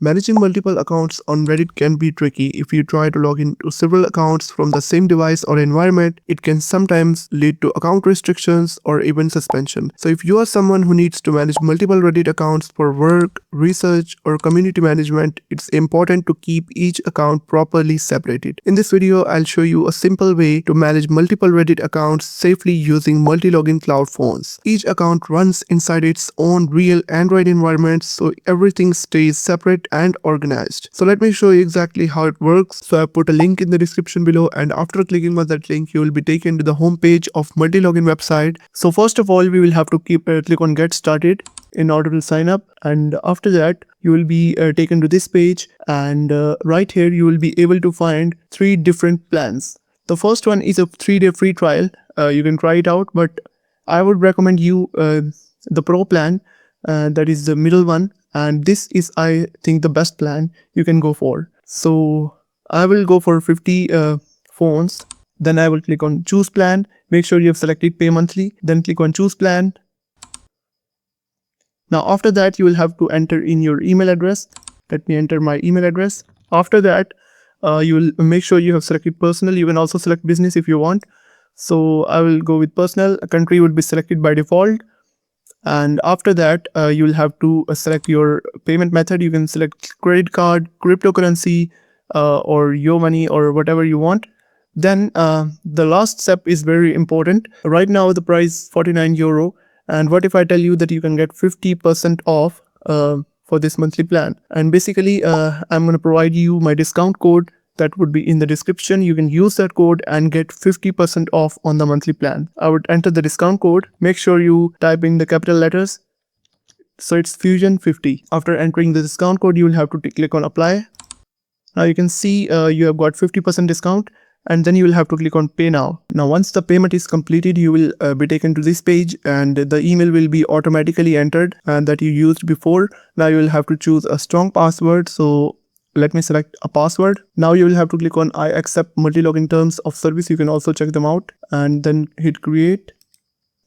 Managing multiple accounts on Reddit can be tricky. If you try to log into several accounts from the same device or environment, it can sometimes lead to account restrictions or even suspension. So if you are someone who needs to manage multiple Reddit accounts for work, research, or community management, it's important to keep each account properly separated. In this video, I'll show you a simple way to manage multiple Reddit accounts safely using Multilogin cloud phones. Each account runs inside its own real Android environment, so everything stays separate and organized. So let me show you exactly how it works. So I put a link in the description below, and after clicking on that link, you will be taken to the home page of Multilogin website. So first of all, we will have to click on get started in order to sign up, and after that you will be taken to this page, and right here you will be able to find 3 different plans. The first one is a 3-day free trial. You can try it out, but I would recommend you the pro plan, that is the middle one, and this is, I think, the best plan you can go for. So I will go for 50 phones. Then I will click on choose plan. Make sure you have selected pay monthly. Then click on choose plan. Now after that you will have to enter in your email address. Let me enter my email address. After that you will make sure you have selected personal. You can also select business if you want. So I will go with personal. A country would be selected by default. And after that you will have to select your payment method. You can select credit card, cryptocurrency, or your money, or whatever you want. Then the last step is very important. Right now the price €49, and what if I tell you that you can get 50% off for this monthly plan? And basically I'm going to provide you my discount code that would be in the description. You can use that code and get 50% off on the monthly plan. I would enter the discount code. Make sure you type in the capital letters. So it's Fusion50. After entering the discount code, you will have to click on apply. Now you can see you have got 50% discount, and then you will have to click on pay now. Now once the payment is completed, you will be taken to this page, and the email will be automatically entered and that you used before. Now you will have to choose a strong password. So let me select a password. Now you will have to click on I accept Multilogin terms of service. You can also check them out, and then hit create.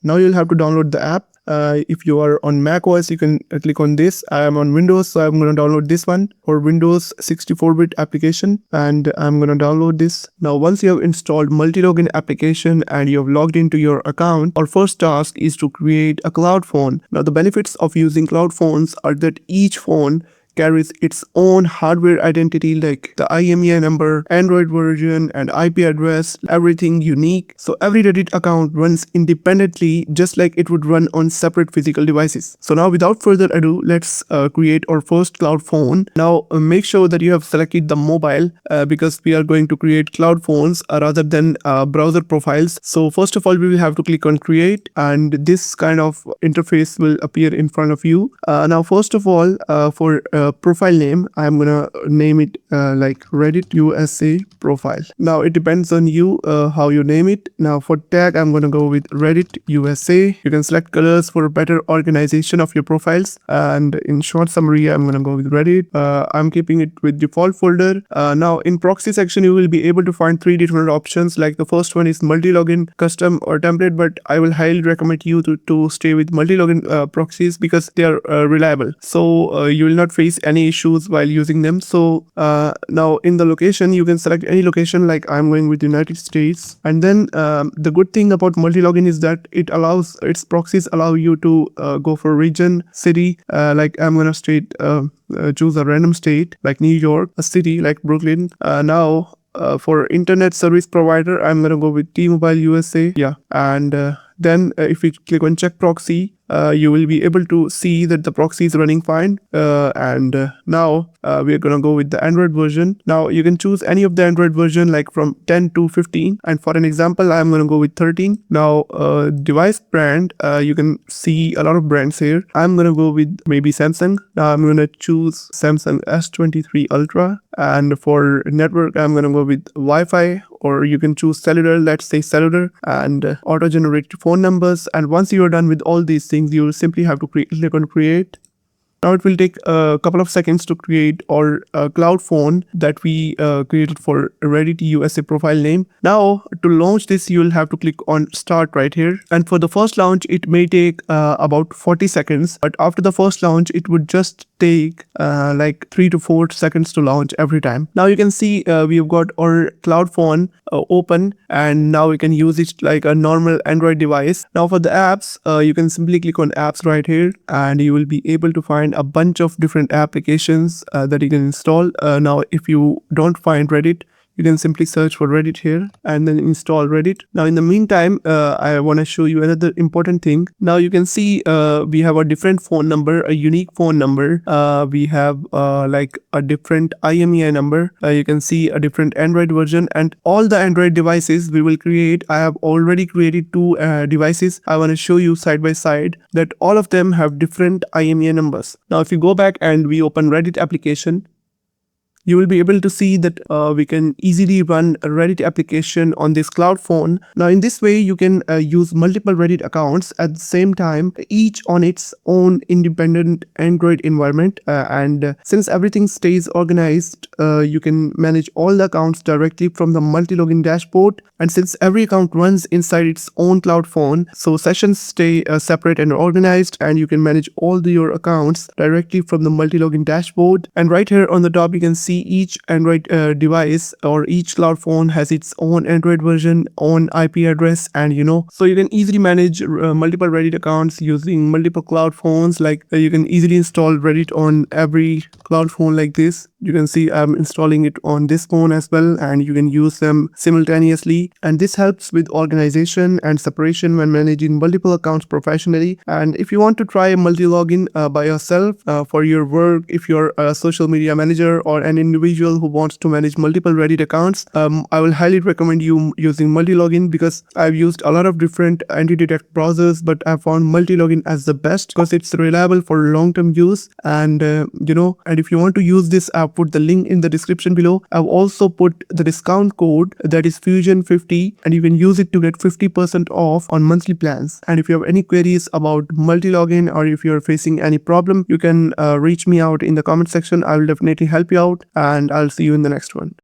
Now you'll have to download the app. If you are on Mac OS, you can click on this. I am on Windows, so I'm going to download this one for Windows 64-bit application, and I'm going to download this. Now once you have installed Multilogin application and you have logged into your account, our first task is to create a cloud phone. Now the benefits of using cloud phones are that each phone carries its own hardware identity, like the IMEI number, Android version, and IP address, everything unique. So every Reddit account runs independently, just like it would run on separate physical devices. So now without further ado, let's create our first cloud phone. Now make sure that you have selected the mobile because we are going to create cloud phones rather than browser profiles. So first of all, we will have to click on create, and this kind of interface will appear in front of you. Now first of all, for profile name, I'm gonna name it like Reddit USA profile. Now it depends on you how you name it. Now for tag, I'm gonna go with Reddit USA. You can select colors for better organization of your profiles, and in short summary, I'm gonna go with Reddit. I'm keeping it with default folder. Now in proxy section, you will be able to find 3 different options. Like the first one is Multilogin, custom, or template, but I will highly recommend you to stay with Multilogin proxies because they are reliable. So you will not face any issues while using them. So now in the location, you can select any location, like I'm going with United States. And then the good thing about Multilogin is that its proxies allow you to go for region, city, like I'm gonna choose a random state like New York, a city like Brooklyn. Now for internet service provider, I'm gonna go with T-Mobile USA. Yeah, and then if we click on check proxy, you will be able to see that the proxy is running fine. And now we are gonna go with the Android version. Now you can choose any of the Android version, like from 10 to 15. And for an example, I'm gonna go with 13. Now device brand, you can see a lot of brands here. I'm gonna go with maybe Samsung. Now I'm gonna choose Samsung S23 Ultra. And for network, I'm gonna go with Wi-Fi, or you can choose cellular, let's say cellular, and auto-generated phone numbers. And once you are done with all these things, you will simply have to click on create. Now it will take a couple of seconds to create our cloud phone that we created for Reddit USA profile name. Now to launch this, you will have to click on start right here. And for the first launch, it may take about 40 seconds. But after the first launch, it would just take like 3 to 4 seconds to launch every time. Now you can see we've got our cloud phone open, and now we can use it like a normal Android device. Now for the apps, you can simply click on apps right here, and you will be able to find a bunch of different applications that you can install. Now if you don't find Reddit, you can simply search for Reddit here and then install Reddit. Now in the meantime, I want to show you another important thing. Now you can see we have a different phone number, a unique phone number. We have like a different IMEI number. You can see a different Android version, and all the Android devices we will create. I have already created 2 devices. I want to show you side by side that all of them have different IMEI numbers. Now if you go back and we open Reddit application, you will be able to see that we can easily run a Reddit application on this cloud phone. Now in this way, you can use multiple Reddit accounts at the same time, each on its own independent Android environment. And since everything stays organized, you can manage all the accounts directly from the Multilogin dashboard. And since every account runs inside its own cloud phone, so sessions stay separate and organized, and you can manage all your accounts directly from the Multilogin dashboard. And right here on the top, you can see each Android device or each cloud phone has its own Android version, own IP address, and so you can easily manage multiple Reddit accounts using multiple cloud phones. Like you can easily install Reddit on every cloud phone like this. You can see I'm installing it on this phone as well, and you can use them simultaneously. And this helps with organization and separation when managing multiple accounts professionally. And if you want to try multi-login by yourself for your work, if you're a social media manager or an individual who wants to manage multiple Reddit accounts, I will highly recommend you using Multilogin, because I've used a lot of different anti-detect browsers, but I found Multilogin as the best because it's reliable for long-term use. And and if you want to use this, I've put the link in the description below. I've also put the discount code, that is Fusion50, and you can use it to get 50% off on monthly plans. And if you have any queries about Multilogin, or if you're facing any problem, you can reach me out in the comment section. I will definitely help you out, and I'll see you in the next one.